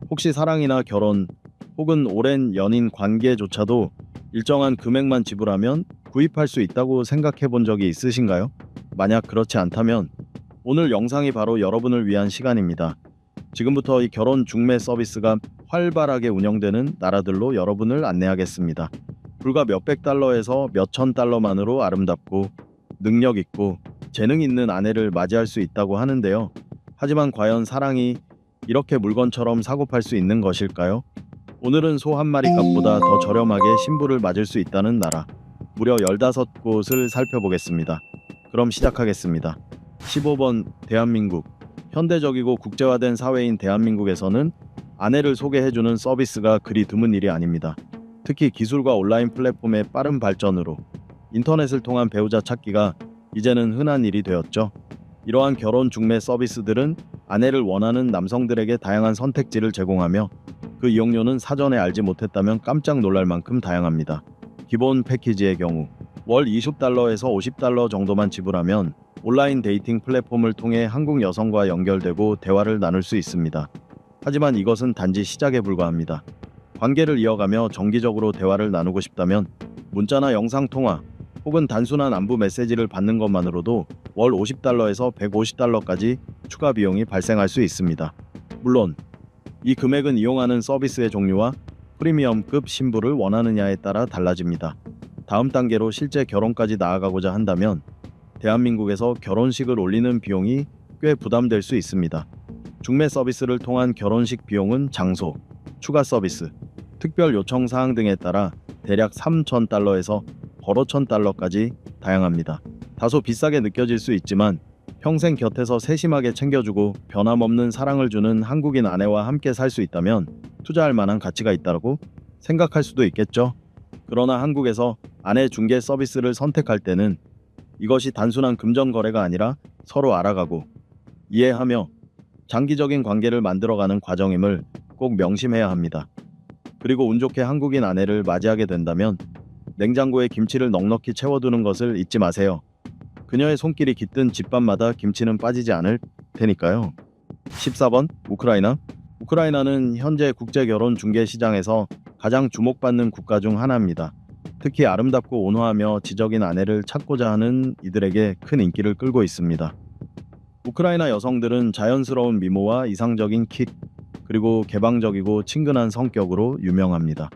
혹시 사랑이나 결혼 혹은 오랜 연인 관계조차도 일정한 금액만 지불하면 구입할 수 있다고 생각해 본 적이 있으신가요? 만약 그렇지 않다면 오늘 영상이 바로 여러분을 위한 시간입니다. 지금부터 이 결혼 중매 서비스가 활발하게 운영되는 나라들로 여러분을 안내하겠습니다. 불과 몇백 달러에서 몇천 달러만으로 아름답고 능력 있고 재능 있는 아내를 맞이할 수 있다고 하는데요. 하지만 과연 사랑이 이렇게 물건처럼 사고 팔 수 있는 것일까요? 오늘은 소 한 마리 값보다 더 저렴하게 신부를 맞을 수 있다는 나라, 무려 15곳을 살펴보겠습니다. 그럼 시작하겠습니다. 15번 대한민국. 현대적이고 국제화된 사회인 대한민국에서는 아내를 소개해주는 서비스가 그리 드문 일이 아닙니다. 특히 기술과 온라인 플랫폼의 빠른 발전으로 인터넷을 통한 배우자 찾기가 이제는 흔한 일이 되었죠. 이러한 결혼 중매 서비스들은 아내를 원하는 남성들에게 다양한 선택지를 제공하며 그 이용료는 사전에 알지 못했다면 깜짝 놀랄 만큼 다양합니다. 기본 패키지의 경우 월 20달러에서 50달러 정도만 지불하면 온라인 데이팅 플랫폼을 통해 한국 여성과 연결되고 대화를 나눌 수 있습니다. 하지만 이것은 단지 시작에 불과합니다. 관계를 이어가며 정기적으로 대화를 나누고 싶다면 문자나 영상통화 혹은 단순한 안부 메시지를 받는 것만으로도 월 50달러에서 150달러까지 추가 비용이 발생할 수 있습니다. 물론 이 금액은 이용하는 서비스의 종류와 프리미엄급 신부를 원하느냐에 따라 달라집니다. 다음 단계로 실제 결혼까지 나아가고자 한다면 대한민국에서 결혼식을 올리는 비용이 꽤 부담될 수 있습니다. 중매 서비스를 통한 결혼식 비용은 장소, 추가 서비스, 특별 요청 사항 등에 따라 대략 3,000달러에서 5,000달러까지 다양합니다. 다소 비싸게 느껴질 수 있지만 평생 곁에서 세심하게 챙겨주고 변함없는 사랑을 주는 한국인 아내와 함께 살 수 있다면 투자할 만한 가치가 있다고 생각할 수도 있겠죠. 그러나 한국에서 아내 중개 서비스를 선택할 때는 이것이 단순한 금전 거래가 아니라 서로 알아가고 이해하며 장기적인 관계를 만들어가는 과정임을 꼭 명심해야 합니다. 그리고 운 좋게 한국인 아내를 맞이하게 된다면 냉장고에 김치를 넉넉히 채워두는 것을 잊지 마세요. 그녀의 손길이 깃든 집밥마다 김치는 빠지지 않을 테니까요. 14번 우크라이나. 우크라이나는 현재 국제 결혼 중개 시장에서 가장 주목받는 국가 중 하나입니다. 특히 아름답고 온화하며 지적인 아내를 찾고자 하는 이들에게 큰 인기를 끌고 있습니다. 우크라이나 여성들은 자연스러운 미모와 이상적인 키, 그리고 개방적이고 친근한 성격으로 유명합니다.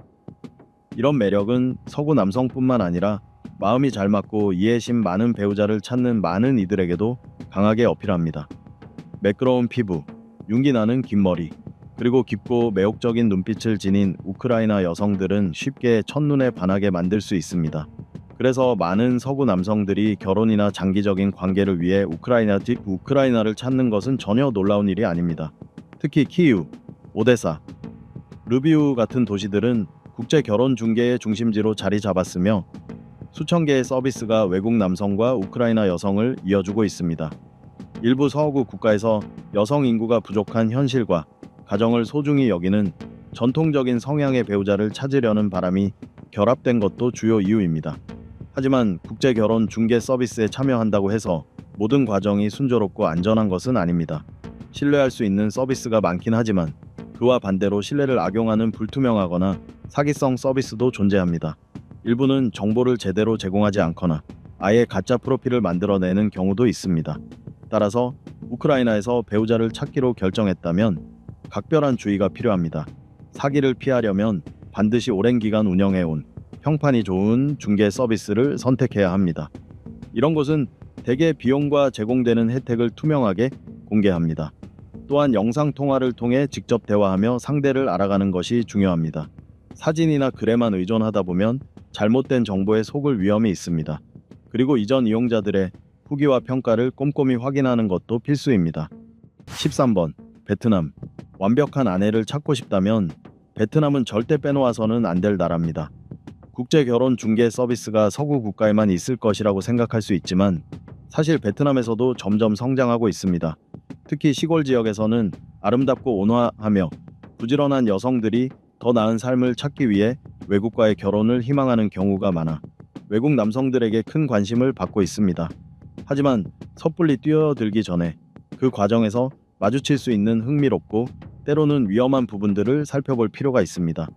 이런 매력은 서구 남성뿐만 아니라 마음이 잘 맞고 이해심 많은 배우자를 찾는 많은 이들에게도 강하게 어필합니다. 매끄러운 피부, 윤기 나는 긴 머리, 그리고 깊고 매혹적인 눈빛을 지닌 우크라이나 여성들은 쉽게 첫눈에 반하게 만들 수 있습니다. 그래서 많은 서구 남성들이 결혼이나 장기적인 관계를 위해 우크라이나를 찾는 것은 전혀 놀라운 일이 아닙니다. 특히 키이우, 오데사, 르비우 같은 도시들은 국제 결혼 중개의 중심지로 자리 잡았으며 수천 개의 서비스가 외국 남성과 우크라이나 여성을 이어주고 있습니다. 일부 서구 국가에서 여성 인구가 부족한 현실과 가정을 소중히 여기는 전통적인 성향의 배우자를 찾으려는 바람이 결합된 것도 주요 이유입니다. 하지만 국제 결혼 중개 서비스에 참여한다고 해서 모든 과정이 순조롭고 안전한 것은 아닙니다. 신뢰할 수 있는 서비스가 많긴 하지만 그와 반대로 신뢰를 악용하는 불투명하거나 사기성 서비스도 존재합니다. 일부는 정보를 제대로 제공하지 않거나 아예 가짜 프로필을 만들어내는 경우도 있습니다. 따라서 우크라이나에서 배우자를 찾기로 결정했다면 각별한 주의가 필요합니다. 사기를 피하려면 반드시 오랜 기간 운영해온 평판이 좋은 중개 서비스를 선택해야 합니다. 이런 곳은 대개 비용과 제공되는 혜택을 투명하게 공개합니다. 또한 영상 통화를 통해 직접 대화하며 상대를 알아가는 것이 중요합니다. 사진이나 글에만 의존하다 보면 잘못된 정보에 속을 위험이 있습니다. 그리고 이전 이용자들의 후기와 평가를 꼼꼼히 확인하는 것도 필수입니다. 13번 베트남. 완벽한 아내를 찾고 싶다면 베트남은 절대 빼놓아서는 안 될 나라입니다. 국제 결혼 중개 서비스가 서구 국가에만 있을 것이라고 생각할 수 있지만 사실 베트남에서도 점점 성장하고 있습니다. 특히 시골 지역에서는 아름답고 온화하며 부지런한 여성들이 더 나은 삶을 찾기 위해 외국과의 결혼을 희망하는 경우가 많아 외국 남성들에게 큰 관심을 받고 있습니다. 하지만 섣불리 뛰어들기 전에 그 과정에서 마주칠 수 있는 흥미롭고 때로는 위험한 부분들을 살펴볼 필요가 있습니다.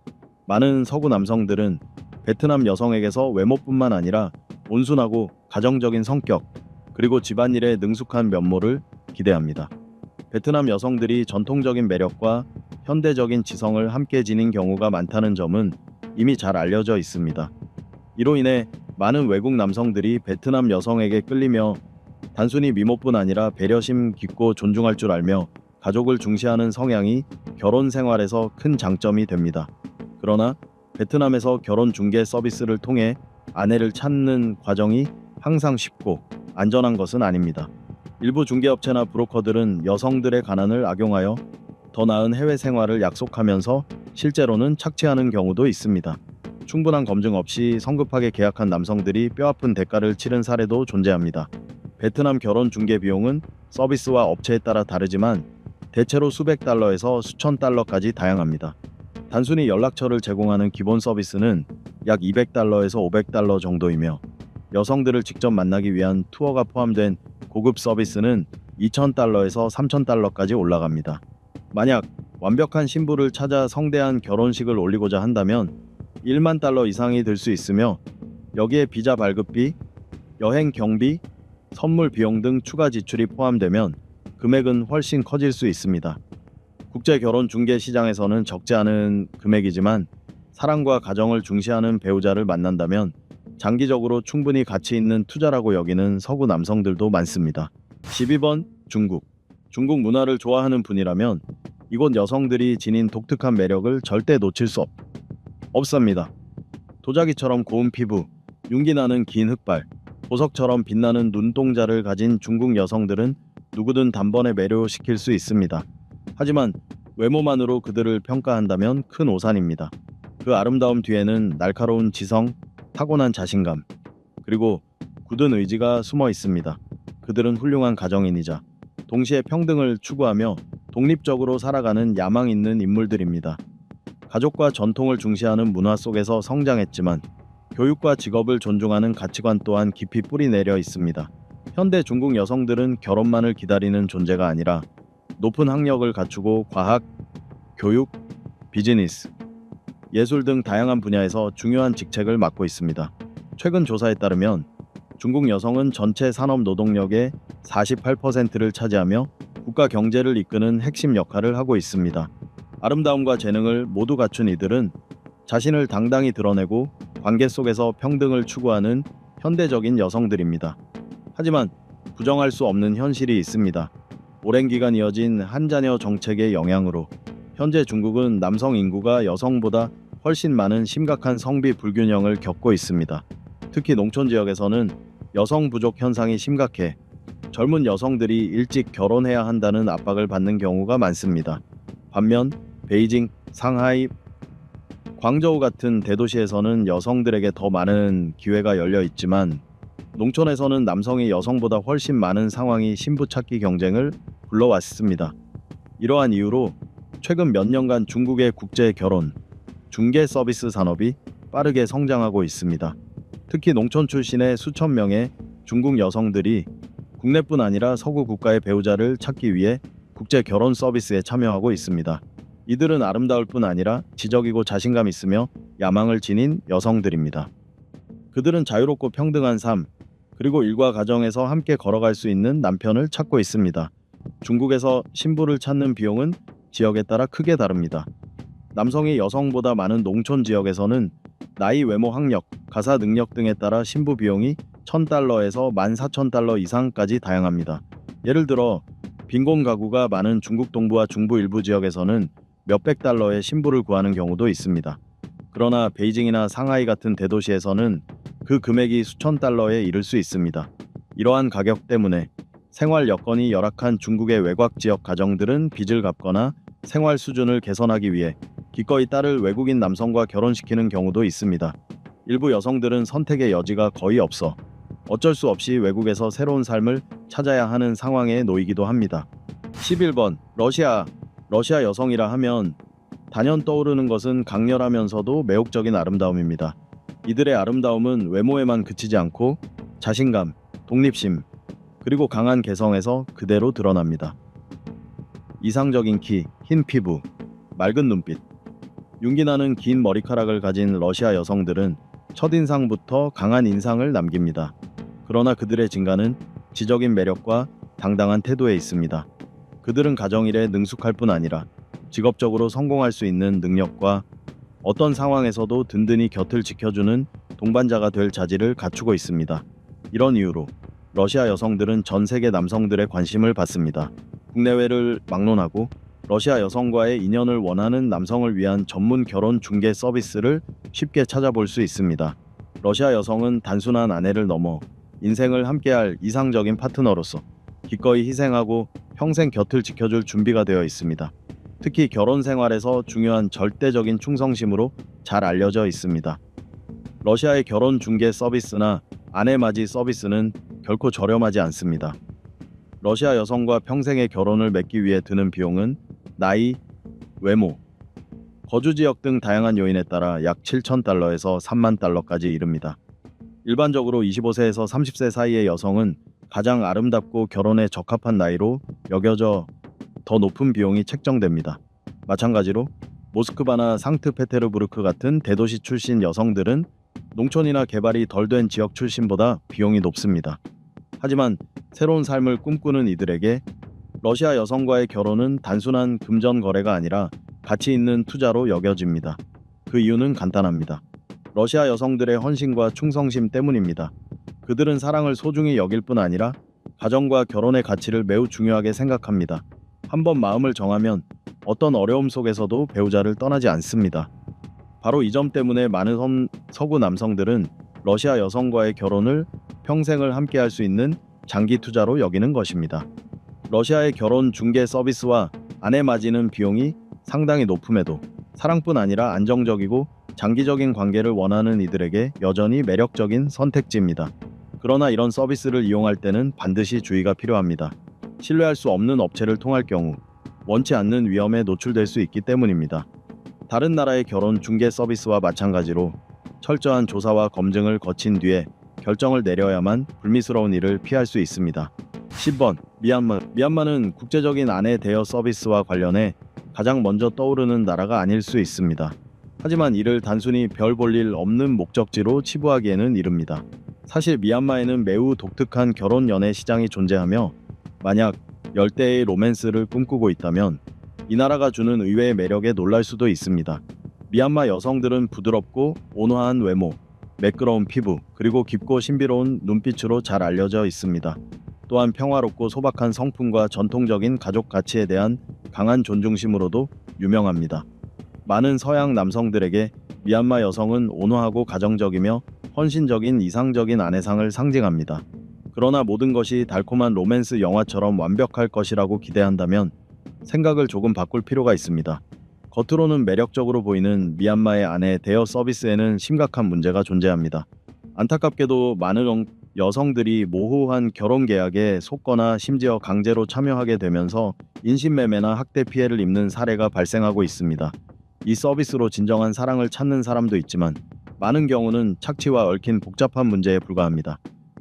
많은 서구 남성들은 베트남 여성에게서 외모뿐만 아니라 온순하고 가정적인 성격, 그리고 집안일에 능숙한 면모를 기대합니다. 베트남 여성들이 전통적인 매력과 현대적인 지성을 함께 지닌 경우가 많다는 점은 이미 잘 알려져 있습니다. 이로 인해 많은 외국 남성들이 베트남 여성에게 끌리며 단순히 미모뿐 아니라 배려심 깊고 존중할 줄 알며 가족을 중시하는 성향이 결혼 생활에서 큰 장점이 됩니다. 그러나 베트남에서 결혼 중개 서비스를 통해 아내를 찾는 과정이 항상 쉽고 안전한 것은 아닙니다. 일부 중개업체나 브로커들은 여성들의 가난을 악용하여 더 나은 해외 생활을 약속하면서 실제로는 착취하는 경우도 있습니다. 충분한 검증 없이 성급하게 계약한 남성들이 뼈아픈 대가를 치른 사례도 존재합니다. 베트남 결혼 중개 비용은 서비스와 업체에 따라 다르지만 대체로 수백 달러에서 수천 달러까지 다양합니다. 단순히 연락처를 제공하는 기본 서비스는 약 200달러에서 500달러 정도이며 여성들을 직접 만나기 위한 투어가 포함된 고급 서비스는 2,000달러에서 3,000달러까지 올라갑니다. 만약 완벽한 신부를 찾아 성대한 결혼식을 올리고자 한다면 1만 달러 이상이 들 수 있으며 여기에 비자 발급비, 여행 경비, 선물 비용 등 추가 지출이 포함되면 금액은 훨씬 커질 수 있습니다. 국제 결혼 중개 시장에서는 적지 않은 금액이지만 사랑과 가정을 중시하는 배우자를 만난다면 장기적으로 충분히 가치 있는 투자라고 여기는 서구 남성들도 많습니다. 12번 중국. 중국 문화를 좋아하는 분이라면 이곳 여성들이 지닌 독특한 매력을 절대 놓칠 수 없습니다. 도자기처럼 고운 피부, 윤기 나는 긴 흑발, 보석처럼 빛나는 눈동자를 가진 중국 여성들은 누구든 단번에 매료시킬 수 있습니다. 하지만 외모만으로 그들을 평가한다면 큰 오산입니다. 그 아름다움 뒤에는 날카로운 지성, 타고난 자신감, 그리고 굳은 의지가 숨어 있습니다. 그들은 훌륭한 가정인이자 동시에 평등을 추구하며 독립적으로 살아가는 야망 있는 인물들입니다. 가족과 전통을 중시하는 문화 속에서 성장했지만 교육과 직업을 존중하는 가치관 또한 깊이 뿌리 내려 있습니다. 현대 중국 여성들은 결혼만을 기다리는 존재가 아니라 높은 학력을 갖추고 과학, 교육, 비즈니스, 예술 등 다양한 분야에서 중요한 직책을 맡고 있습니다. 최근 조사에 따르면 중국 여성은 전체 산업 노동력의 48%를 차지하며 국가 경제를 이끄는 핵심 역할을 하고 있습니다. 아름다움과 재능을 모두 갖춘 이들은 자신을 당당히 드러내고 관계 속에서 평등을 추구하는 현대적인 여성들입니다. 하지만 부정할 수 없는 현실이 있습니다. 오랜 기간 이어진 한 자녀 정책의 영향으로 현재 중국은 남성 인구가 여성보다 훨씬 많은 심각한 성비 불균형을 겪고 있습니다. 특히 농촌 지역에서는 여성 부족 현상이 심각해 젊은 여성들이 일찍 결혼해야 한다는 압박을 받는 경우가 많습니다. 반면 베이징, 상하이, 광저우 같은 대도시에서는 여성들에게 더 많은 기회가 열려 있지만 농촌에서는 남성이 여성보다 훨씬 많은 상황이 신부 찾기 경쟁을 불러왔습니다. 이러한 이유로 최근 몇 년간 중국의 국제 결혼, 중개 서비스 산업이 빠르게 성장하고 있습니다. 특히 농촌 출신의 수천 명의 중국 여성들이 국내뿐 아니라 서구 국가의 배우자를 찾기 위해 국제 결혼 서비스에 참여하고 있습니다. 이들은 아름다울 뿐 아니라 지적이고 자신감 있으며 야망을 지닌 여성들입니다. 그들은 자유롭고 평등한 삶, 그리고 일과 가정에서 함께 걸어갈 수 있는 남편을 찾고 있습니다. 중국에서 신부를 찾는 비용은 지역에 따라 크게 다릅니다. 남성이 여성보다 많은 농촌 지역에서는 나이, 외모, 학력, 가사 능력 등에 따라 신부 비용이 1,000달러에서 14,000달러 이상까지 다양합니다. 예를 들어 빈곤 가구가 많은 중국 동부와 중부 일부 지역에서는 몇백 달러의 신부를 구하는 경우도 있습니다. 그러나 베이징이나 상하이 같은 대도시에서는 그 금액이 수천 달러에 이를 수 있습니다. 이러한 가격 때문에 생활 여건이 열악한 중국의 외곽 지역 가정들은 빚을 갚거나 생활 수준을 개선하기 위해 기꺼이 딸을 외국인 남성과 결혼시키는 경우도 있습니다. 일부 여성들은 선택의 여지가 거의 없어 어쩔 수 없이 외국에서 새로운 삶을 찾아야 하는 상황에 놓이기도 합니다. 11번 러시아 여성이라 하면 단연 떠오르는 것은 강렬하면서도 매혹적인 아름다움입니다. 이들의 아름다움은 외모에만 그치지 않고 자신감, 독립심, 그리고 강한 개성에서 그대로 드러납니다. 이상적인 키, 흰 피부, 맑은 눈빛, 윤기 나는 긴 머리카락을 가진 러시아 여성들은 첫인상부터 강한 인상을 남깁니다. 그러나 그들의 진가는 지적인 매력과 당당한 태도에 있습니다. 그들은 가정일에 능숙할 뿐 아니라 직업적으로 성공할 수 있는 능력과 어떤 상황에서도 든든히 곁을 지켜주는 동반자가 될 자질을 갖추고 있습니다. 이런 이유로 러시아 여성들은 전 세계 남성들의 관심을 받습니다. 국내외를 막론하고 러시아 여성과의 인연을 원하는 남성을 위한 전문 결혼 중개 서비스를 쉽게 찾아볼 수 있습니다. 러시아 여성은 단순한 아내를 넘어 인생을 함께할 이상적인 파트너로서 기꺼이 희생하고 평생 곁을 지켜줄 준비가 되어 있습니다. 특히 결혼 생활에서 중요한 절대적인 충성심으로 잘 알려져 있습니다. 러시아의 결혼 중개 서비스나 아내 맞이 서비스는 결코 저렴하지 않습니다. 러시아 여성과 평생의 결혼을 맺기 위해 드는 비용은 나이, 외모, 거주 지역 등 다양한 요인에 따라 약 7,000달러에서 3만 달러까지 이릅니다. 일반적으로 25세에서 30세 사이의 여성은 가장 아름답고 결혼에 적합한 나이로 여겨져 더 높은 비용이 책정됩니다. 마찬가지로 모스크바나 상트페테르부르크 같은 대도시 출신 여성들은 농촌이나 개발이 덜 된 지역 출신보다 비용이 높습니다. 하지만 새로운 삶을 꿈꾸는 이들에게 러시아 여성과의 결혼은 단순한 금전 거래가 아니라 가치 있는 투자로 여겨집니다. 그 이유는 간단합니다. 러시아 여성들의 헌신과 충성심 때문입니다. 그들은 사랑을 소중히 여길 뿐 아니라 가정과 결혼의 가치를 매우 중요하게 생각합니다. 한번 마음을 정하면 어떤 어려움 속에서도 배우자를 떠나지 않습니다. 바로 이 점 때문에 많은 서구 남성들은 러시아 여성과의 결혼을 평생을 함께할 수 있는 장기 투자로 여기는 것입니다. 러시아의 결혼 중개 서비스와 아내 맞이는 비용이 상당히 높음에도 사랑뿐 아니라 안정적이고 장기적인 관계를 원하는 이들에게 여전히 매력적인 선택지입니다. 그러나 이런 서비스를 이용할 때는 반드시 주의가 필요합니다. 신뢰할 수 없는 업체를 통할 경우 원치 않는 위험에 노출될 수 있기 때문입니다. 다른 나라의 결혼 중개 서비스와 마찬가지로 철저한 조사와 검증을 거친 뒤에 결정을 내려야만 불미스러운 일을 피할 수 있습니다. 10번 미얀마는 국제적인 아내 대여 서비스와 관련해 가장 먼저 떠오르는 나라가 아닐 수 있습니다. 하지만 이를 단순히 별 볼 일 없는 목적지로 치부하기에는 이릅니다. 사실 미얀마에는 매우 독특한 결혼 연애 시장이 존재하며 만약 열대의 로맨스를 꿈꾸고 있다면 이 나라가 주는 의외의 매력에 놀랄 수도 있습니다. 미얀마 여성들은 부드럽고 온화한 외모, 매끄러운 피부, 그리고 깊고 신비로운 눈빛으로 잘 알려져 있습니다. 또한 평화롭고 소박한 성품과 전통적인 가족 가치에 대한 강한 존중심으로도 유명합니다. 많은 서양 남성들에게 미얀마 여성은 온화하고 가정적이며 헌신적인 이상적인 아내상을 상징합니다. 그러나 모든 것이 달콤한 로맨스 영화처럼 완벽할 것이라고 기대한다면 생각을 조금 바꿀 필요가 있습니다. 겉으로는 매력적으로 보이는 미얀마의 아내 대여 서비스에는 심각한 문제가 존재합니다. 안타깝게도 많은 여성들이 모호한 결혼 계약에 속거나 심지어 강제로 참여하게 되면서 인신매매나 학대 피해를 입는 사례가 발생하고 있습니다. 이 서비스로 진정한 사랑을 찾는 사람도 있지만 많은 경우는 착취와 얽힌 복잡한 문제에 불과합니다.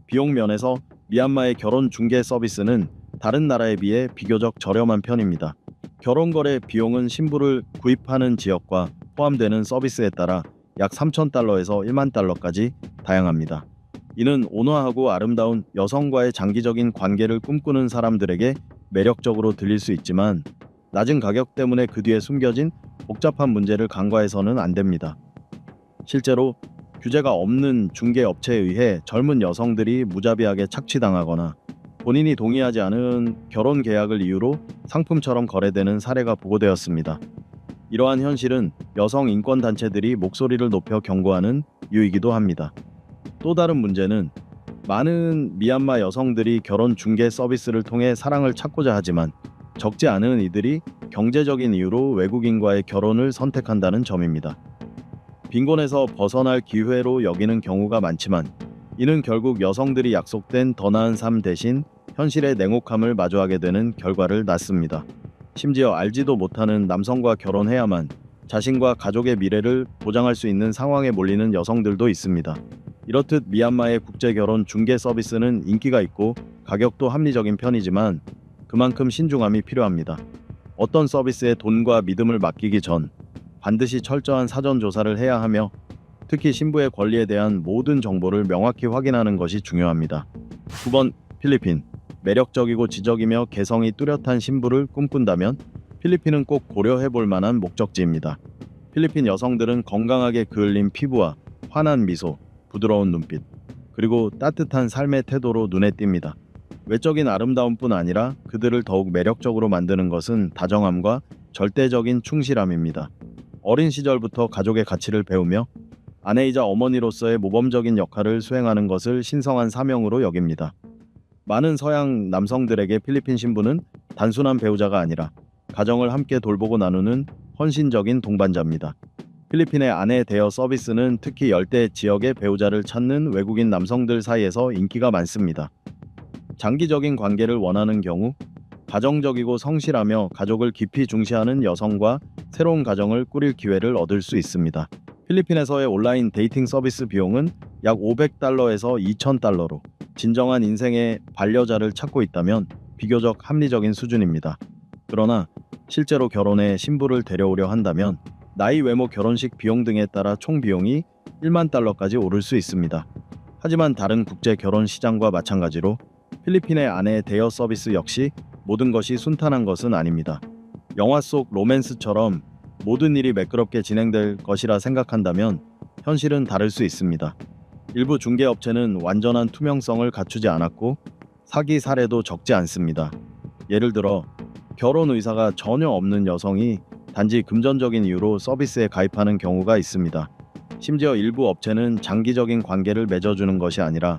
비용 면에서 미얀마의 결혼 중개 서비스는 다른 나라에 비해 비교적 저렴한 편입니다. 결혼거래 비용은 신부를 구입하는 지역과 포함되는 서비스에 따라 약 3,000달러에서 1만 달러까지 다양합니다. 이는 온화하고 아름다운 여성과의 장기적인 관계를 꿈꾸는 사람들에게 매력적으로 들릴 수 있지만 낮은 가격 때문에 그 뒤에 숨겨진 복잡한 문제를 간과해서는 안 됩니다. 실제로 규제가 없는 중개 업체에 의해 젊은 여성들이 무자비하게 착취당하거나 본인이 동의하지 않은 결혼 계약을 이유로 상품처럼 거래되는 사례가 보고되었습니다. 이러한 현실은 여성 인권 단체들이 목소리를 높여 경고하는 이유이기도 합니다. 또 다른 문제는 많은 미얀마 여성들이 결혼 중개 서비스를 통해 사랑을 찾고자 하지만 적지 않은 이들이 경제적인 이유로 외국인과의 결혼을 선택한다는 점입니다. 빈곤에서 벗어날 기회로 여기는 경우가 많지만 이는 결국 여성들이 약속된 더 나은 삶 대신 현실의 냉혹함을 마주하게 되는 결과를 낳습니다. 심지어 알지도 못하는 남성과 결혼해야만 자신과 가족의 미래를 보장할 수 있는 상황에 몰리는 여성들도 있습니다. 이렇듯 미얀마의 국제결혼 중개 서비스는 인기가 있고 가격도 합리적인 편이지만 그만큼 신중함이 필요합니다. 어떤 서비스에 돈과 믿음을 맡기기 전 반드시 철저한 사전 조사를 해야 하며 특히 신부의 권리에 대한 모든 정보를 명확히 확인하는 것이 중요합니다. 9번 필리핀. 매력적이고 지적이며 개성이 뚜렷한 신부를 꿈꾼다면 필리핀은 꼭 고려해 볼 만한 목적지입니다. 필리핀 여성들은 건강하게 그을린 피부와 환한 미소, 부드러운 눈빛, 그리고 따뜻한 삶의 태도로 눈에 띕니다. 외적인 아름다움뿐 아니라 그들을 더욱 매력적으로 만드는 것은 다정함과 절대적인 충실함입니다. 어린 시절부터 가족의 가치를 배우며 아내이자 어머니로서의 모범적인 역할을 수행하는 것을 신성한 사명으로 여깁니다. 많은 서양 남성들에게 필리핀 신부는 단순한 배우자가 아니라 가정을 함께 돌보고 나누는 헌신적인 동반자입니다. 필리핀의 아내 대여 서비스는 특히 열대 지역의 배우자를 찾는 외국인 남성들 사이에서 인기가 많습니다. 장기적인 관계를 원하는 경우 가정적이고 성실하며 가족을 깊이 중시하는 여성과 새로운 가정을 꾸릴 기회를 얻을 수 있습니다. 필리핀에서의 온라인 데이팅 서비스 비용은 약 $500에서 $2,000로 진정한 인생의 반려자를 찾고 있다면 비교적 합리적인 수준입니다. 그러나 실제로 결혼에 신부를 데려오려 한다면 나이, 외모, 결혼식 비용 등에 따라 총 비용이 $10,000까지 오를 수 있습니다. 하지만 다른 국제 결혼 시장과 마찬가지로 필리핀의 아내 대여 서비스 역시 모든 것이 순탄한 것은 아닙니다. 영화 속 로맨스처럼 모든 일이 매끄럽게 진행될 것이라 생각한다면 현실은 다를 수 있습니다. 일부 중개업체는 완전한 투명성을 갖추지 않았고 사기 사례도 적지 않습니다. 예를 들어 결혼 의사가 전혀 없는 여성이 단지 금전적인 이유로 서비스에 가입하는 경우가 있습니다. 심지어 일부 업체는 장기적인 관계를 맺어주는 것이 아니라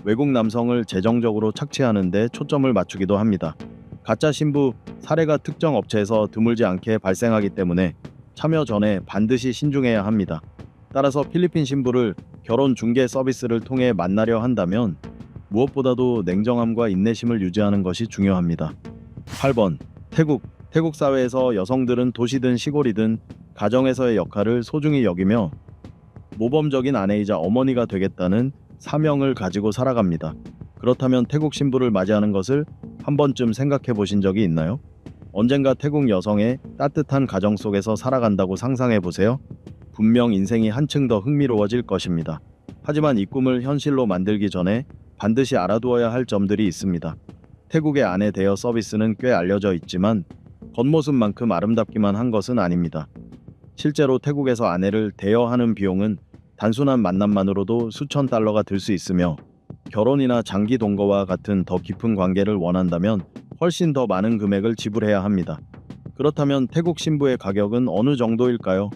외국 남성을 재정적으로 착취하는 데 초점을 맞추기도 합니다. 가짜 신부 사례가 특정 업체에서 드물지 않게 발생하기 때문에 참여 전에 반드시 신중해야 합니다. 따라서 필리핀 신부를 결혼 중개 서비스를 통해 만나려 한다면 무엇보다도 냉정함과 인내심을 유지하는 것이 중요합니다. 8번 태국 사회에서 여성들은 도시든 시골이든 가정에서의 역할을 소중히 여기며 모범적인 아내이자 어머니가 되겠다는 사명을 가지고 살아갑니다. 그렇다면 태국 신부를 맞이하는 것을 한 번쯤 생각해 보신 적이 있나요? 언젠가 태국 여성의 따뜻한 가정 속에서 살아간다고 상상해 보세요. 분명 인생이 한층 더 흥미로워질 것입니다. 하지만 이 꿈을 현실로 만들기 전에 반드시 알아두어야 할 점들이 있습니다. 태국의 아내 대여 서비스는 꽤 알려져 있지만 겉모습만큼 아름답기만 한 것은 아닙니다. 실제로 태국에서 아내를 대여하는 비용은 단순한 만남만으로도 수천 달러가 들 수 있으며 결혼이나 장기 동거와 같은 더 깊은 관계를 원한다면 훨씬 더 많은 금액을 지불해야 합니다. 그렇다면 태국 신부의 가격은 어느 정도일까요?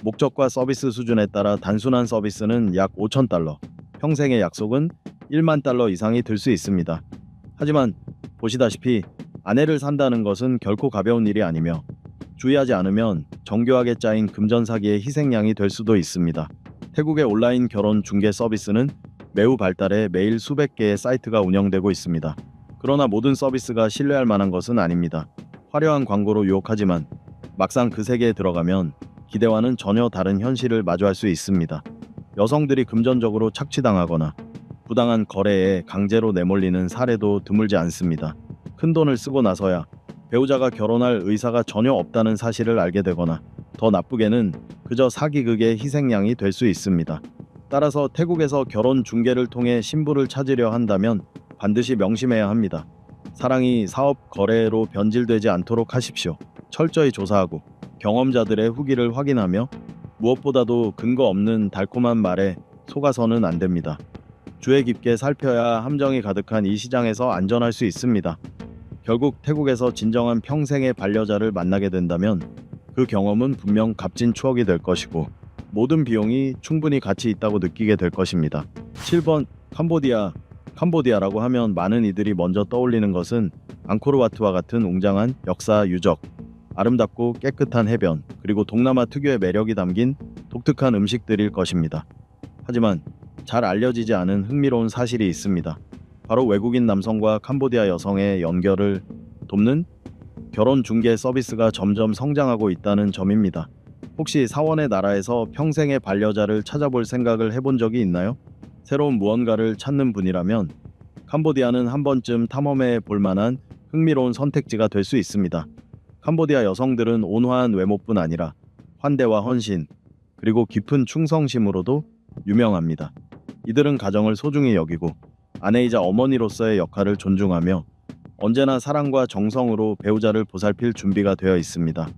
목적과 서비스 수준에 따라 단순한 서비스는 약 $5,000, 평생의 약속은 $10,000 이상이 들 수 있습니다. 하지만 보시다시피 아내를 산다는 것은 결코 가벼운 일이 아니며 주의하지 않으면 정교하게 짜인 금전 사기의 희생양이 될 수도 있습니다. 태국의 온라인 결혼 중개 서비스는 매우 발달해 매일 수백 개의 사이트가 운영되고 있습니다. 그러나 모든 서비스가 신뢰할 만한 것은 아닙니다. 화려한 광고로 유혹하지만 막상 그 세계에 들어가면 기대와는 전혀 다른 현실을 마주할 수 있습니다. 여성들이 금전적으로 착취당하거나 부당한 거래에 강제로 내몰리는 사례도 드물지 않습니다. 큰 돈을 쓰고 나서야 배우자가 결혼할 의사가 전혀 없다는 사실을 알게 되거나 더 나쁘게는 그저 사기극의 희생양이 될 수 있습니다. 따라서 태국에서 결혼 중개를 통해 신부를 찾으려 한다면 반드시 명심해야 합니다. 사랑이 사업 거래로 변질되지 않도록 하십시오. 철저히 조사하고 경험자들의 후기를 확인하며 무엇보다도 근거 없는 달콤한 말에 속아서는 안 됩니다. 주의 깊게 살펴야 함정이 가득한 이 시장에서 안전할 수 있습니다. 결국 태국에서 진정한 평생의 반려자를 만나게 된다면 그 경험은 분명 값진 추억이 될 것이고 모든 비용이 충분히 가치 있다고 느끼게 될 것입니다. 7번 캄보디아라고 하면 많은 이들이 먼저 떠올리는 것은 앙코르와트와 같은 웅장한 역사 유적, 아름답고 깨끗한 해변, 그리고 동남아 특유의 매력이 담긴 독특한 음식들일 것입니다. 하지만 잘 알려지지 않은 흥미로운 사실이 있습니다. 바로 외국인 남성과 캄보디아 여성의 연결을 돕는 결혼 중개 서비스가 점점 성장하고 있다는 점입니다. 혹시 사원의 나라에서 평생의 반려자를 찾아볼 생각을 해본 적이 있나요? 새로운 무언가를 찾는 분이라면 캄보디아는 한 번쯤 탐험해 볼 만한 흥미로운 선택지가 될 수 있습니다. 캄보디아 여성들은 온화한 외모뿐 아니라 환대와 헌신, 그리고 깊은 충성심으로도 유명합니다. 이들은 가정을 소중히 여기고 아내이자 어머니로서의 역할을 존중하며 언제나 사랑과 정성으로 배우자를 보살필 준비가 되어 있습니다.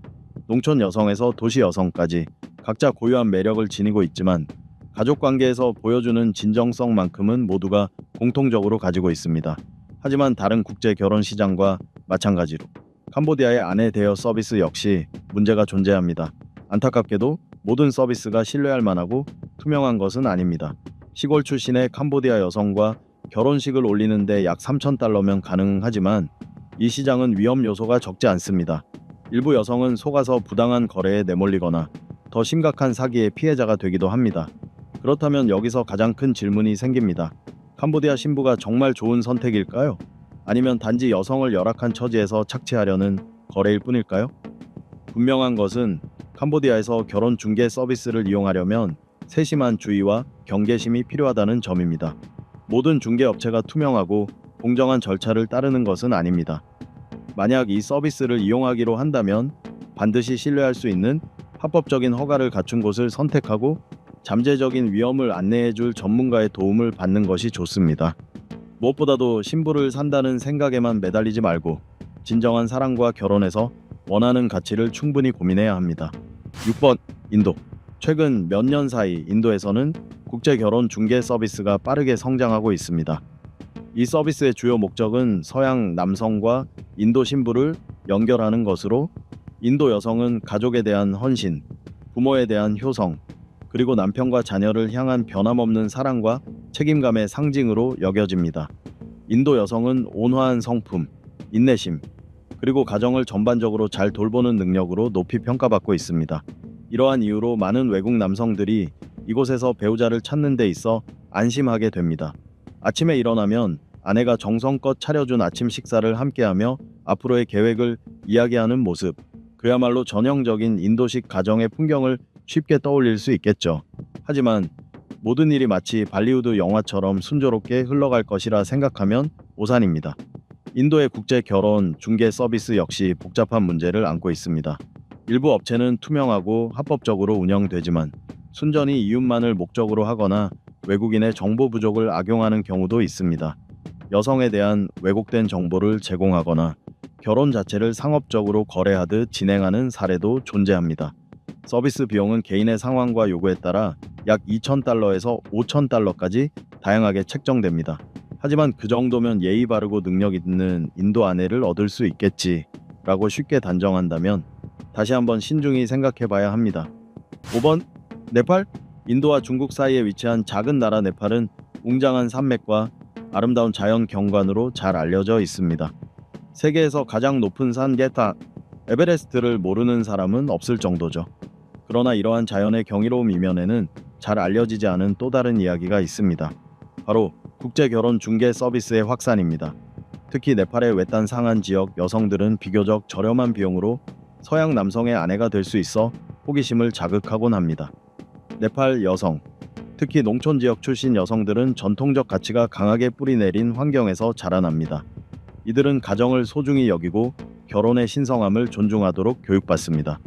농촌 여성에서 도시 여성까지 각자 고유한 매력을 지니고 있지만 가족 관계에서 보여주는 진정성만큼은 모두가 공통적으로 가지고 있습니다. 하지만 다른 국제 결혼 시장과 마찬가지로 캄보디아의 아내 대여 서비스 역시 문제가 존재합니다. 안타깝게도 모든 서비스가 신뢰할 만하고 투명한 것은 아닙니다. 시골 출신의 캄보디아 여성과 결혼식을 올리는데 약 3,000달러면 가능하지만 이 시장은 위험 요소가 적지 않습니다. 일부 여성은 속아서 부당한 거래에 내몰리거나 더 심각한 사기의 피해자가 되기도 합니다. 그렇다면 여기서 가장 큰 질문이 생깁니다. 캄보디아 신부가 정말 좋은 선택일까요? 아니면 단지 여성을 열악한 처지에서 착취하려는 거래일 뿐일까요? 분명한 것은 캄보디아에서 결혼 중개 서비스를 이용하려면 세심한 주의와 경계심이 필요하다는 점입니다. 모든 중개업체가 투명하고 공정한 절차를 따르는 것은 아닙니다. 만약 이 서비스를 이용하기로 한다면 반드시 신뢰할 수 있는 합법적인 허가를 갖춘 곳을 선택하고 잠재적인 위험을 안내해줄 전문가의 도움을 받는 것이 좋습니다. 무엇보다도 신부를 산다는 생각에만 매달리지 말고 진정한 사랑과 결혼에서 원하는 가치를 충분히 고민해야 합니다. 6번 인도. 최근 몇 년 사이 인도에서는 국제 결혼 중개 서비스가 빠르게 성장하고 있습니다. 이 서비스의 주요 목적은 서양 남성과 인도 신부를 연결하는 것으로 인도 여성은 가족에 대한 헌신, 부모에 대한 효성, 그리고 남편과 자녀를 향한 변함없는 사랑과 책임감의 상징으로 여겨집니다. 인도 여성은 온화한 성품, 인내심, 그리고 가정을 전반적으로 잘 돌보는 능력으로 높이 평가받고 있습니다. 이러한 이유로 많은 외국 남성들이 이곳에서 배우자를 찾는 데 있어 안심하게 됩니다. 아침에 일어나면 아내가 정성껏 차려준 아침 식사를 함께하며 앞으로의 계획을 이야기하는 모습, 그야말로 전형적인 인도식 가정의 풍경을 쉽게 떠올릴 수 있겠죠. 하지만 모든 일이 마치 발리우드 영화처럼 순조롭게 흘러갈 것이라 생각하면 오산입니다. 인도의 국제 결혼 중개 서비스 역시 복잡한 문제를 안고 있습니다. 일부 업체는 투명하고 합법적으로 운영되지만 순전히 이윤만을 목적으로 하거나 외국인의 정보 부족을 악용하는 경우도 있습니다. 여성에 대한 왜곡된 정보를 제공하거나 결혼 자체를 상업적으로 거래하듯 진행하는 사례도 존재합니다. 서비스 비용은 개인의 상황과 요구에 따라 약 2,000달러에서 5,000달러까지 다양하게 책정됩니다. 하지만 그 정도면 예의 바르고 능력 있는 인도 아내를 얻을 수 있겠지라고 쉽게 단정한다면 다시 한번 신중히 생각해 봐야 합니다. 5번 네팔. 인도와 중국 사이에 위치한 작은 나라 네팔은 웅장한 산맥과 아름다운 자연 경관으로 잘 알려져 있습니다. 세계에서 가장 높은 산 게타 에베레스트를 모르는 사람은 없을 정도죠. 그러나 이러한 자연의 경이로운 이면에는 잘 알려지지 않은 또 다른 이야기가 있습니다. 바로 국제 결혼 중개 서비스의 확산입니다. 특히 네팔의 외딴 상한 지역 여성들은 비교적 저렴한 비용으로 서양 남성의 아내가 될 수 있어 호기심을 자극하곤 합니다. 네팔 여성, 특히 농촌 지역 출신 여성들은 전통적 가치가 강하게 뿌리내린 환경에서 자라납니다. 이들은 가정을 소중히 여기고 결혼의 신성함을 존중하도록 교육받습니다.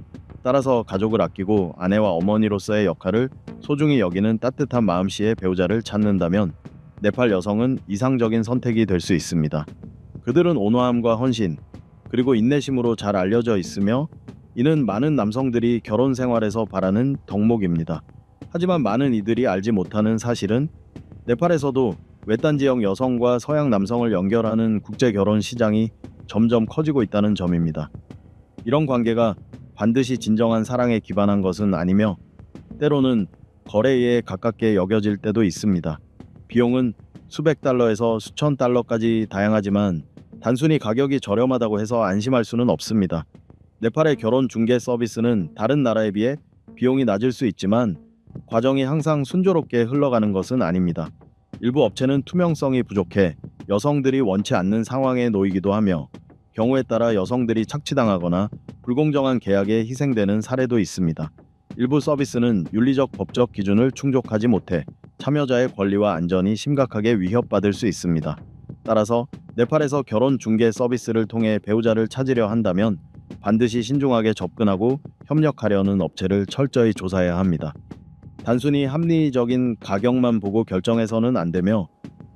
따라서 가족을 아끼고 아내와 어머니로서의 역할을 소중히 여기는 따뜻한 마음씨의 배우자를 찾는다면 네팔 여성은 이상적인 선택이 될 수 있습니다. 그들은 온화함과 헌신, 그리고 인내심으로 잘 알려져 있으며 이는 많은 남성들이 결혼 생활에서 바라는 덕목입니다. 하지만 많은 이들이 알지 못하는 사실은 네팔에서도 외딴 지역 여성과 서양 남성을 연결하는 국제 결혼 시장이 점점 커지고 있다는 점입니다. 이런 관계가 반드시 진정한 사랑에 기반한 것은 아니며 때로는 거래에 가깝게 여겨질 때도 있습니다. 비용은 수백 달러에서 수천 달러까지 다양하지만 단순히 가격이 저렴하다고 해서 안심할 수는 없습니다. 네팔의 결혼 중개 서비스는 다른 나라에 비해 비용이 낮을 수 있지만 과정이 항상 순조롭게 흘러가는 것은 아닙니다. 일부 업체는 투명성이 부족해 여성들이 원치 않는 상황에 놓이기도 하며 경우에 따라 여성들이 착취당하거나 불공정한 계약에 희생되는 사례도 있습니다. 일부 서비스는 윤리적 법적 기준을 충족하지 못해 참여자의 권리와 안전이 심각하게 위협받을 수 있습니다. 따라서 네팔에서 결혼 중개 서비스를 통해 배우자를 찾으려 한다면 반드시 신중하게 접근하고 협력하려는 업체를 철저히 조사해야 합니다. 단순히 합리적인 가격만 보고 결정해서는 안 되며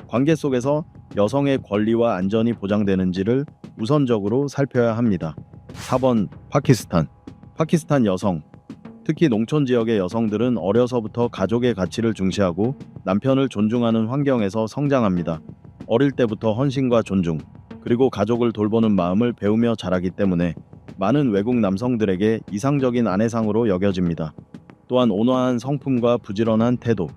관계 속에서 여성의 권리와 안전이 보장되는지를 우선적으로 살펴야 합니다. 4번 파키스탄. 파키스탄 여성, 특히 농촌 지역의 여성들은 어려서부터 가족의 가치를 중시하고 남편을 존중하는 환경에서 성장합니다. 어릴 때부터 헌신과 존중, 그리고 가족을 돌보는 마음을 배우며 자라기 때문에 많은 외국 남성들에게 이상적인 아내상으로 여겨집니다. 또한 온화한 성품과 부지런한 태도,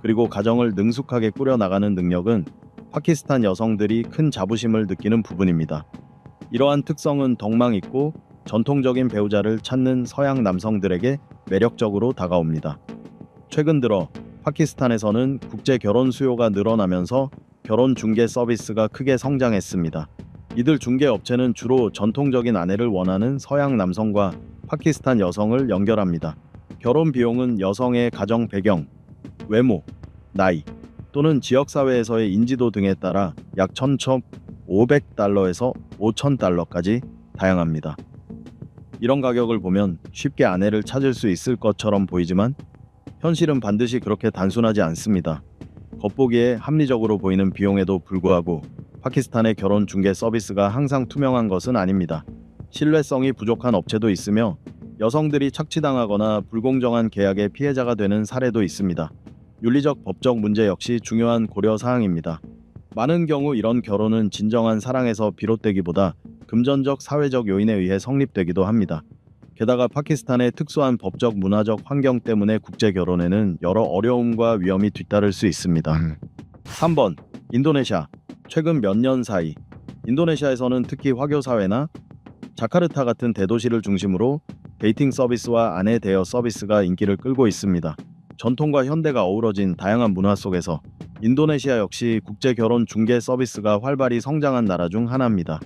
그리고 가정을 능숙하게 꾸려나가는 능력은 파키스탄 여성들이 큰 자부심을 느끼는 부분입니다. 이러한 특성은 덕망 있고 전통적인 배우자를 찾는 서양 남성들에게 매력적으로 다가옵니다. 최근 들어 파키스탄에서는 국제 결혼 수요가 늘어나면서 결혼 중개 서비스가 크게 성장했습니다. 이들 중개 업체는 주로 전통적인 아내를 원하는 서양 남성과 파키스탄 여성을 연결합니다. 결혼 비용은 여성의 가정 배경, 외모, 나이 또는 지역사회에서의 인지도 등에 따라 약 1,500달러에서 5,000달러까지 다양합니다. 이런 가격을 보면 쉽게 아내를 찾을 수 있을 것처럼 보이지만 현실은 반드시 그렇게 단순하지 않습니다. 겉보기에 합리적으로 보이는 비용에도 불구하고 파키스탄의 결혼 중개 서비스가 항상 투명한 것은 아닙니다. 신뢰성이 부족한 업체도 있으며 여성들이 착취당하거나 불공정한 계약의 피해자가 되는 사례도 있습니다. 윤리적 법적 문제 역시 중요한 고려 사항입니다. 많은 경우 이런 결혼은 진정한 사랑에서 비롯되기보다 금전적 사회적 요인에 의해 성립되기도 합니다. 게다가 파키스탄의 특수한 법적 문화적 환경 때문에 국제 결혼에는 여러 어려움과 위험이 뒤따를 수 있습니다. 3번 인도네시아. 최근 몇 년 사이 인도네시아에서는 특히 화교 사회나 자카르타 같은 대도시를 중심으로 데이팅 서비스와 아내 대여 서비스가 인기를 끌고 있습니다. 전통과 현대가 어우러진 다양한 문화 속에서 인도네시아 역시 국제 결혼 중개 서비스가 활발히 성장한 나라 중 하나입니다.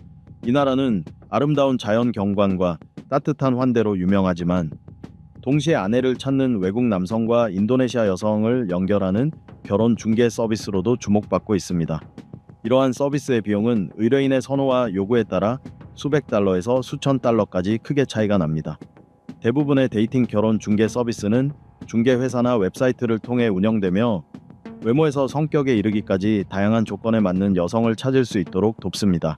이 나라는 아름다운 자연 경관과 따뜻한 환대로 유명하지만 동시에 아내를 찾는 외국 남성과 인도네시아 여성을 연결하는 결혼 중개 서비스로도 주목받고 있습니다. 이러한 서비스의 비용은 의뢰인의 선호와 요구에 따라 수백 달러에서 수천 달러까지 크게 차이가 납니다. 대부분의 데이팅 결혼 중개 서비스는 중개 회사나 웹사이트를 통해 운영되며 외모에서 성격에 이르기까지 다양한 조건에 맞는 여성을 찾을 수 있도록 돕습니다.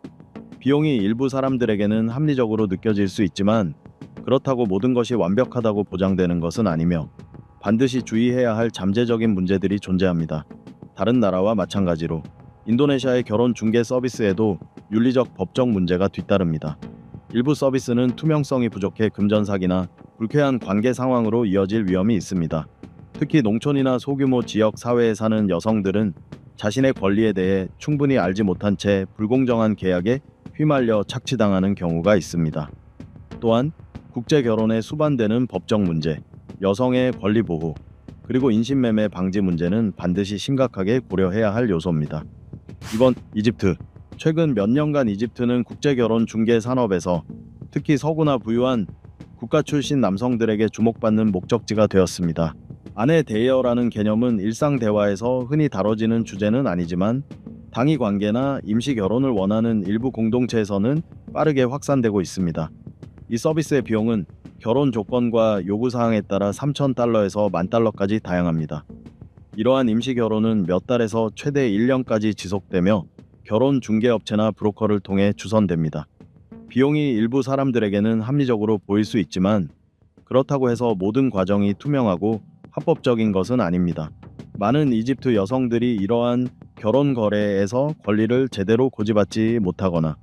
비용이 일부 사람들에게는 합리적으로 느껴질 수 있지만 그렇다고 모든 것이 완벽하다고 보장되는 것은 아니며 반드시 주의해야 할 잠재적인 문제들이 존재합니다. 다른 나라와 마찬가지로 인도네시아의 결혼 중개 서비스에도 윤리적 법적 문제가 뒤따릅니다. 일부 서비스는 투명성이 부족해 금전사기나 불쾌한 관계 상황으로 이어질 위험이 있습니다. 특히 농촌이나 소규모 지역 사회에 사는 여성들은 자신의 권리에 대해 충분히 알지 못한 채 불공정한 계약에 휘말려 착취당하는 경우가 있습니다. 또한 국제 결혼에 수반되는 법적 문제, 여성의 권리 보호, 그리고 인신매매 방지 문제는 반드시 심각하게 고려해야 할 요소입니다. 이번 이집트. 최근 몇 년간 이집트는 국제 결혼 중개 산업에서 특히 서구나 부유한 국가 출신 남성들에게 주목받는 목적지가 되었습니다. 아내 대여라는 개념은 일상 대화에서 흔히 다뤄지는 주제는 아니지만 당위 관계나 임시 결혼을 원하는 일부 공동체에서는 빠르게 확산되고 있습니다. 이 서비스의 비용은 결혼 조건과 요구 사항에 따라 3,000달러에서 10,000달러까지 다양합니다. 이러한 임시 결혼은 몇 달에서 최대 1년까지 지속되며 결혼 중개업체나 브로커를 통해 주선됩니다. 비용이 일부 사람들에게는 합리적으로 보일 수 있지만 그렇다고 해서 모든 과정이 투명하고 합법적인 것은 아닙니다. 많은 이집트 여성들이 이러한 결혼 거래에서 권리를 제대로 고지받지 못하거나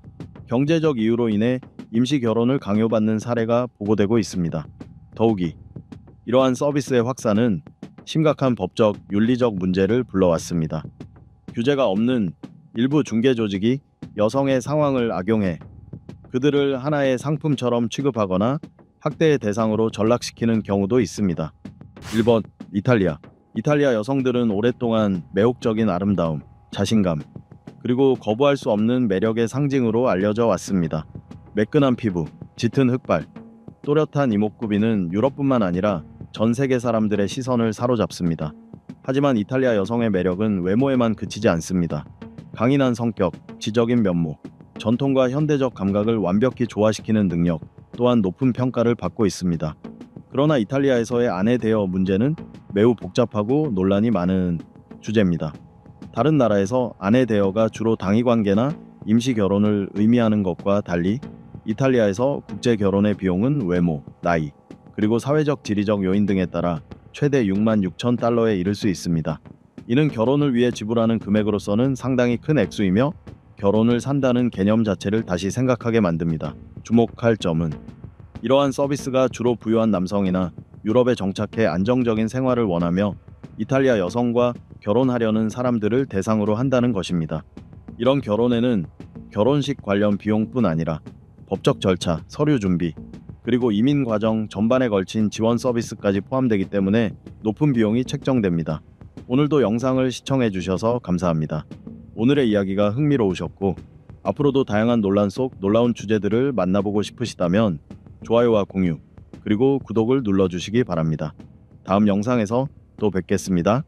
경제적 이유로 인해 임시 결혼을 강요받는 사례가 보고되고 있습니다. 더욱이 이러한 서비스의 확산은 심각한 법적, 윤리적 문제를 불러왔습니다. 규제가 없는 일부 중개 조직이 여성의 상황을 악용해 그들을 하나의 상품처럼 취급하거나 학대의 대상으로 전락시키는 경우도 있습니다. 1번 이탈리아. 이탈리아 여성들은 오랫동안 매혹적인 아름다움, 자신감, 그리고 거부할 수 없는 매력의 상징으로 알려져 왔습니다. 매끈한 피부, 짙은 흑발, 또렷한 이목구비는 유럽뿐만 아니라 전 세계 사람들의 시선을 사로잡습니다. 하지만 이탈리아 여성의 매력은 외모에만 그치지 않습니다. 강인한 성격, 지적인 면모, 전통과 현대적 감각을 완벽히 조화시키는 능력, 또한 높은 평가를 받고 있습니다. 그러나 이탈리아에서의 아내 대여 문제는 매우 복잡하고 논란이 많은 주제입니다. 다른 나라에서 아내 대여가 주로 당위 관계나 임시 결혼을 의미하는 것과 달리 이탈리아에서 국제 결혼의 비용은 외모, 나이, 그리고 사회적 지리적 요인 등에 따라 최대 6만 6천 달러에 이를 수 있습니다. 이는 결혼을 위해 지불하는 금액으로서는 상당히 큰 액수이며 결혼을 산다는 개념 자체를 다시 생각하게 만듭니다. 주목할 점은 이러한 서비스가 주로 부유한 남성이나 유럽에 정착해 안정적인 생활을 원하며 이탈리아 여성과 결혼하려는 사람들을 대상으로 한다는 것입니다. 이런 결혼에는 결혼식 관련 비용뿐 아니라 법적 절차, 서류 준비, 그리고 이민 과정 전반에 걸친 지원 서비스까지 포함되기 때문에 높은 비용이 책정됩니다. 오늘도 영상을 시청해 주셔서 감사합니다. 오늘의 이야기가 흥미로우셨고 앞으로도 다양한 논란 속 놀라운 주제들을 만나보고 싶으시다면 좋아요와 공유, 그리고 구독을 눌러주시기 바랍니다. 다음 영상에서 또 뵙겠습니다.